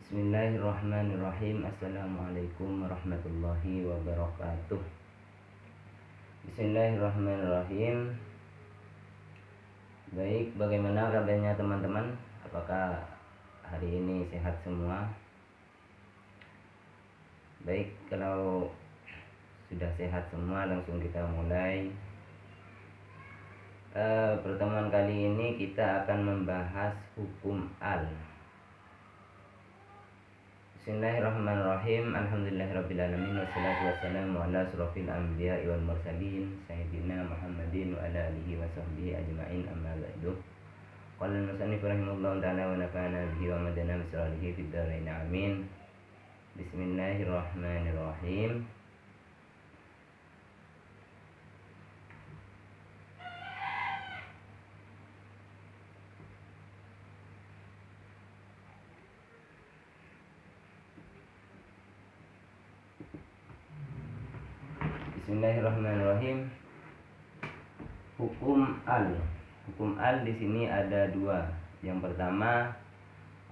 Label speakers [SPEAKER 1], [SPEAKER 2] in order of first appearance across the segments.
[SPEAKER 1] Bismillahirrahmanirrahim. Assalamualaikum warahmatullahi wabarakatuh. Bismillahirrahmanirrahim. Baik, bagaimana kabarnya teman-teman? Apakah hari ini sehat semua? Baik, kalau sudah sehat semua, langsung kita mulai. Pertemuan kali ini kita akan membahas hukum al. Bismillahirrahmanirrahim. Alhamdulillahirrabbilalamin. Wassalatu wassalamu ala asrofil anbiya wal mursalin Sayyidina Muhammadin wa ala alihi wa sahbihi ajma'in, amma ba'du. Qala al-musannif rahimahullahu ta'ala wa nafa'ana bihi wa madana bisralihi fid dharain, amin. Bismillahirrahmanirrahim. Bismillahirrahmanirrahim. Hukum al. Hukum al di sini ada dua. Yang pertama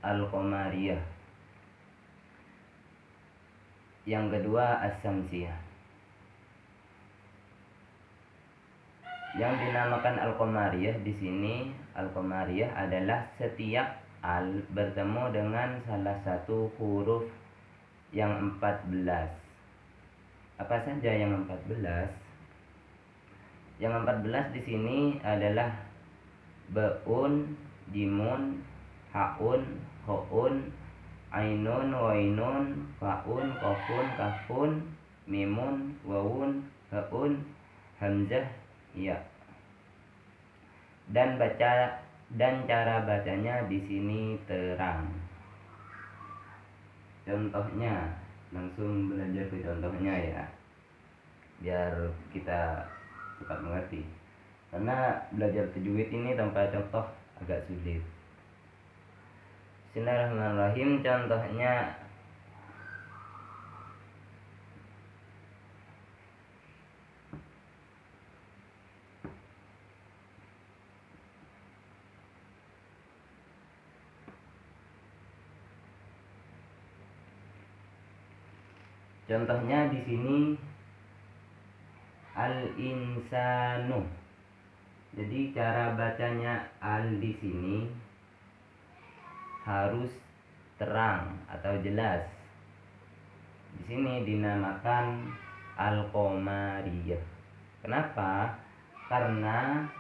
[SPEAKER 1] al-qamariyah. Yang kedua as-samsiyah. Yang dinamakan al-qamariyah di sini, al-qamariyah adalah setiap al bertemu dengan salah satu huruf yang 14. Apa saja yang 14? Yang 14 di sini adalah baun, jimun, haun, houn, ainun, wainun, faun, kofun, kafun, mimun, wawun, haun, hamzah, ya. Dan cara bacanya di sini terang. Contohnya, langsung belajar ke contohnya ya, biar kita cepat mengerti. Karena belajar tajwid ini tanpa contoh agak sulit. Bismillahirrahmanirrahim. Contohnya di sini al-insanu. Jadi cara bacanya al di sini harus terang atau jelas. Di sini dinamakan al-qamariyah. Kenapa? Karena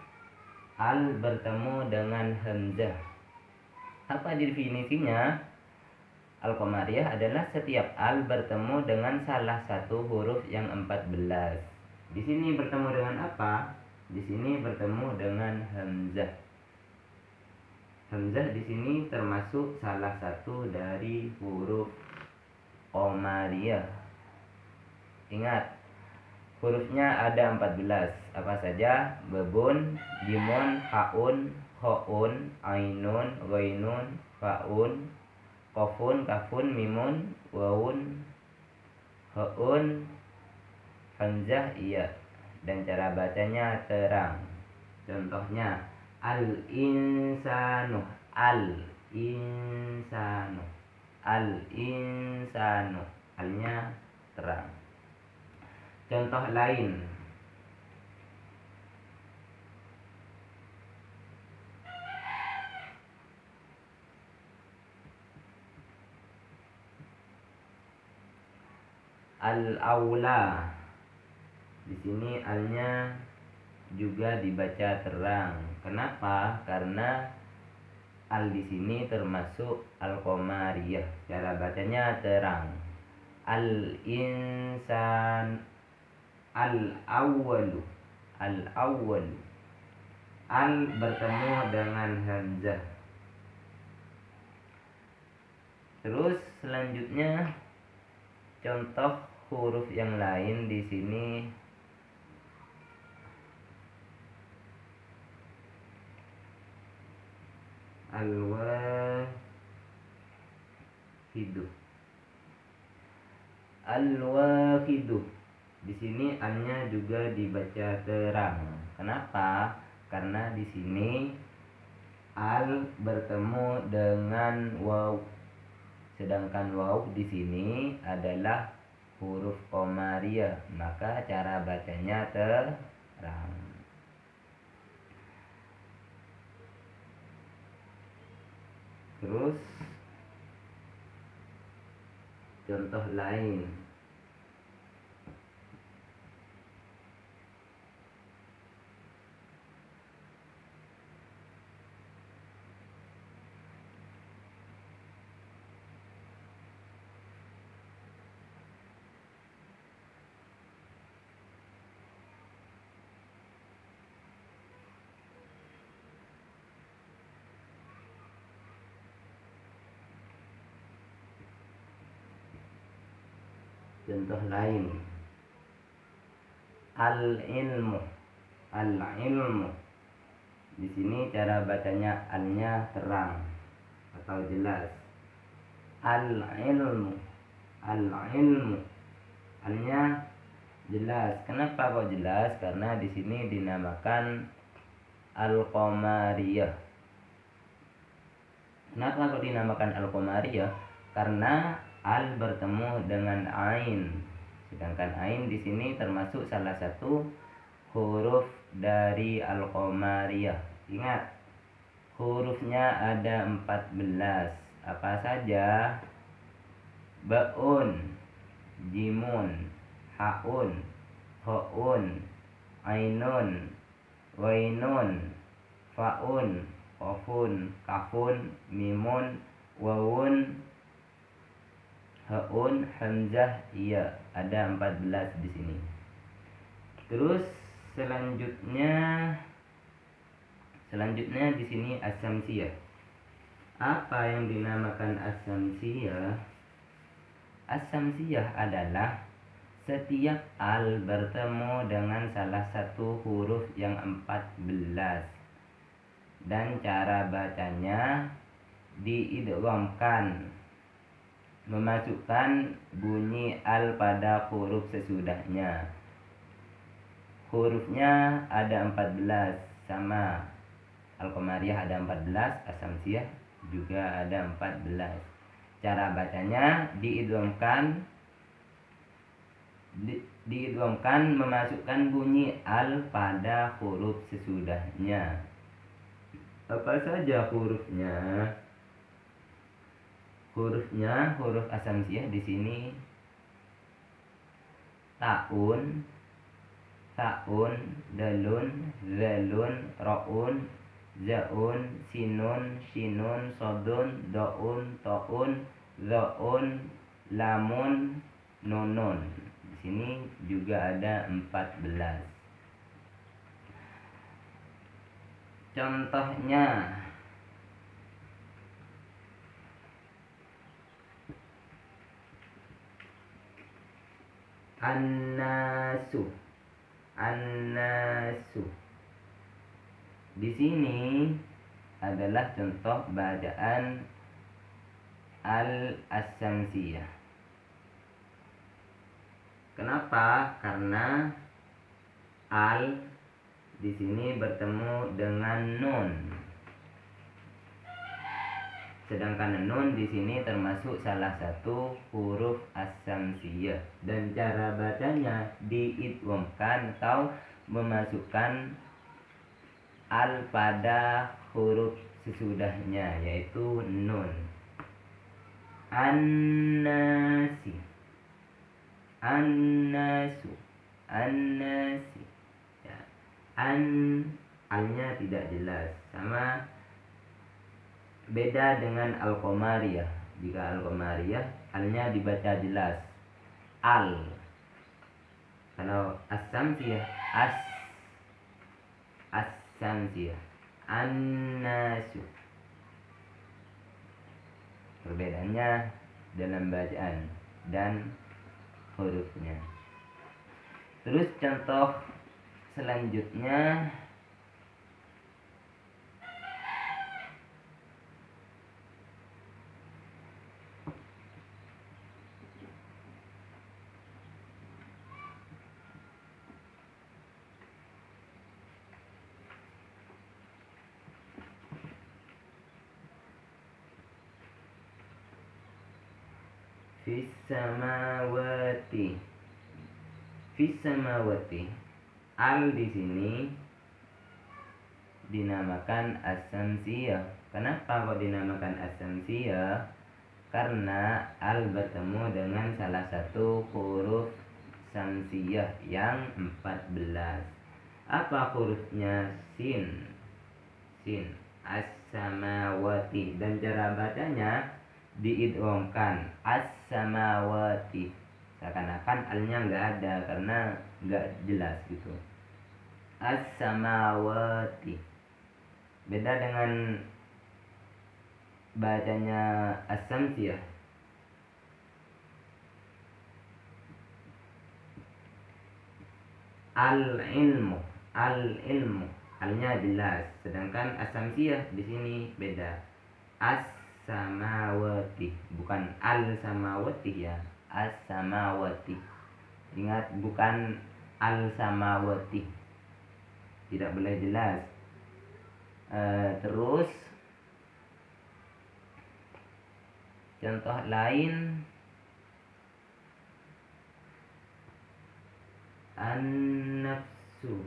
[SPEAKER 1] al bertemu dengan hamzah. Apa definisinya? Al-qamariyah adalah setiap al bertemu dengan salah satu huruf yang 14. Di sini bertemu dengan apa? Di sini bertemu dengan hamzah. Hamzah di sini termasuk salah satu dari huruf qamariyah. Ingat, hurufnya ada 14. Apa saja? Babun, jimun, haun, houn, ainun, ghainun, faun, kofun, kafun, mimun, wawun, haun, hamzah, iya. Dan cara bacanya terang. Contohnya al-insanu, al-insanu, al-insanu. Alnya terang. Contoh lain, al-aula. Di sini alnya juga dibaca terang. Kenapa? Karena al di sini termasuk al-qamariyah. Cara bacanya terang. Al-insan, al-awwalu, al-awwalu. Al bertemu dengan hamzah. Terus selanjutnya contoh huruf yang lain di sini al-wahidu. Al-wahidu. Di sini alnya juga dibaca terang. Kenapa? Karena di sini al bertemu dengan waw. Sedangkan waw di sini adalah huruf qamariyah, maka cara bacanya terang. Terus contoh lain. Contoh lain. Al-ilmu. Al-ilmu. Di sini cara bacanya al-nya terang atau jelas. Al-ilmu. Al-ilmu. Al-nya jelas. Kenapa kok jelas? Karena di sini dinamakan al-qamariyah. Kenapa kok dinamakan al-qamariyah? Karena al bertemu dengan ain. Sedangkan ain di sini termasuk salah satu huruf dari al-qamariyah. Ingat, hurufnya ada 14. Apa saja? Ba'un, jimun, haun, houn, ainun, wainun, faun, qafun, kafun, mimun, wawun, haun, hamzah, iya. Ada 14 di sini. Terus selanjutnya di sini as-samsiyah. Apa yang dinamakan as-samsiyah? As-samsiyah adalah setiap al bertemu dengan salah satu huruf yang 14 dan cara bacanya diidghamkan, memasukkan bunyi al pada huruf sesudahnya. Hurufnya ada 14, sama al-qamariyah ada 14, as-samsiyah juga ada 14. Cara bacanya diidghamkan, memasukkan bunyi al pada huruf sesudahnya. Apa saja hurufnya? Huruf as-samsiyah di sini taun, saun, dalun, zalun, raun, zaun, sinun, shinun, sodun, daun, taun, zaun, lamun, nunun. Di sini juga ada 14. Contohnya an-nasu. An-nasu. Di sini adalah contoh bacaan al-samsiyah. Kenapa? Karena al di sini bertemu dengan nun. Sedangkan nun di sini termasuk salah satu huruf as-samsiyah dan cara bacanya diidghamkan atau memasukkan al pada huruf sesudahnya, yaitu nun. An-nasi, an-nasu, an-nasi. Ya. Alnya tidak jelas, sama beda dengan al-qamariyah. Jika al-qamariyah alnya dibaca jelas, al. Kalau as-samsiyah as-samsiyah, an-nasu. Perbedaannya dalam bacaan dan hurufnya. Terus contoh selanjutnya Fis samawati. Fis samawati. Al di sini dinamakan as-samsiyah. Kenapa kok dinamakan as-samsiyah? Karena al bertemu dengan salah satu huruf samsiyah yang 14. Apa hurufnya? Sin. Sin. As-samawati. Dan cara bacanya diidghamkan as-samawati. Seakan-akan alnya nggak ada karena nggak jelas gitu. As-samawati. Beda dengan bacanya as-samsiyah. Al-ilmu. Al-ilmu. Alnya jelas. Sedangkan as-samsiyah di sini beda. As-samawati. Bukan al-samawati ya. As-samawati. Ingat, bukan al-samawati. Tidak boleh jelas. Terus contoh lain, an-nafsu.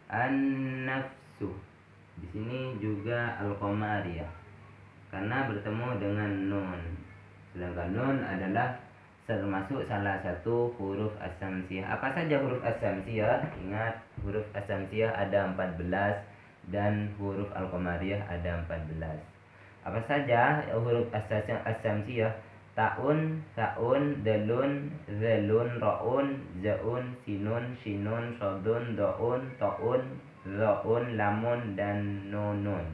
[SPEAKER 1] An-nafsu. Di sini juga al-qamariyah karena bertemu dengan nun. Sedangkan nun adalah termasuk salah satu huruf as-samsiyah. Apa saja huruf as-samsiyah? Ingat, huruf as-samsiyah ada 14 dan huruf al-qamariyah ada 14. Apa saja huruf as-samsiyah? Ta'un, sa'un, dalun, zalun, ra'un, za'un, sinun, shinun, sodun, do'un, ta'un, ra'un, lamun, dan nunun.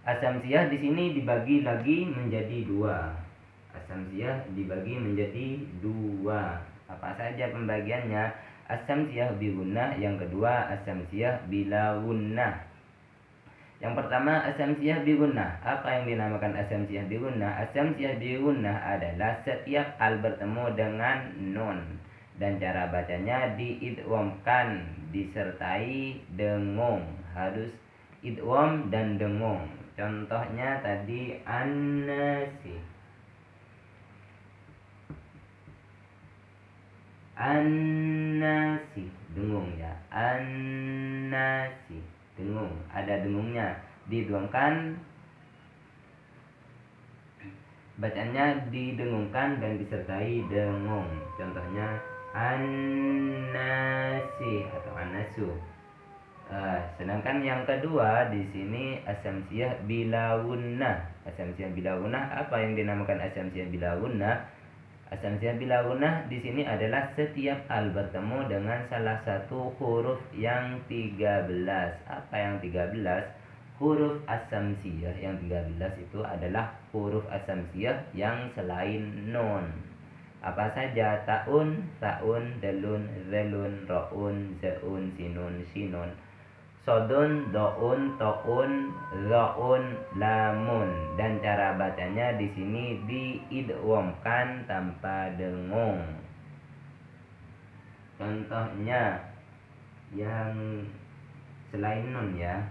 [SPEAKER 1] As-samsiyah di sini dibagi lagi menjadi dua. As-samsiyah dibagi menjadi dua. Apa saja pembagiannya? As-samsiyah bi gunnah, yang kedua as-samsiyah bila gunnah. Yang pertama as-samsiyah bi gunnah. Apa yang dinamakan as-samsiyah bi gunnah? As-samsiyah bi gunnah adalah setiap al bertemu dengan nun dan cara bacanya diidghamkan disertai dengung. Harus idgham dan dengung. Contohnya tadi an-nasi. An-nasi, dengung ya. An-nasi, dengung, ada dengungnya. Didengungkan, bacanya didengungkan dan disertai dengung. Contohnya an-nasi atau an-nasu. Sedangkan yang kedua di sini as-samsiyah bila gunnah. As-samsiyah bila gunnah, apa yang dinamakan as-samsiyah bila gunnah? As-samsiyah bila gunnah di sini adalah setiap al bertemu dengan salah satu huruf yang 13. Apa yang 13? Huruf as-samsiyah yang 13 itu adalah huruf as-samsiyah yang selain nun. Apa saja? Ta'un, sa'un, dalun, zalun, ra'un, za'un, sinun, shinun, sodun, do'un, to'un, ra'un, lamun. Dan cara bacanya di sini diidghamkan tanpa dengung. Contohnya yang selain nun ya.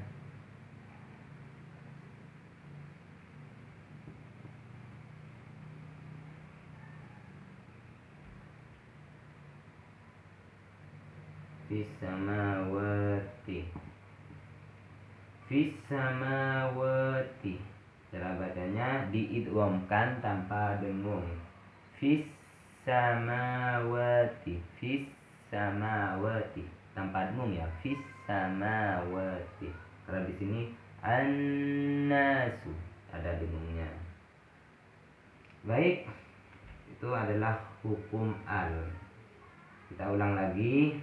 [SPEAKER 1] Fis samawati. Fis samawati. Cara bacanya diidghamkan tanpa dengung. Fis samawati. Fis samawati. Tanpa dengung ya. Fis samawati. Kalau di sini an-nasu ada dengungnya. Baik, itu adalah hukum al. Kita ulang lagi.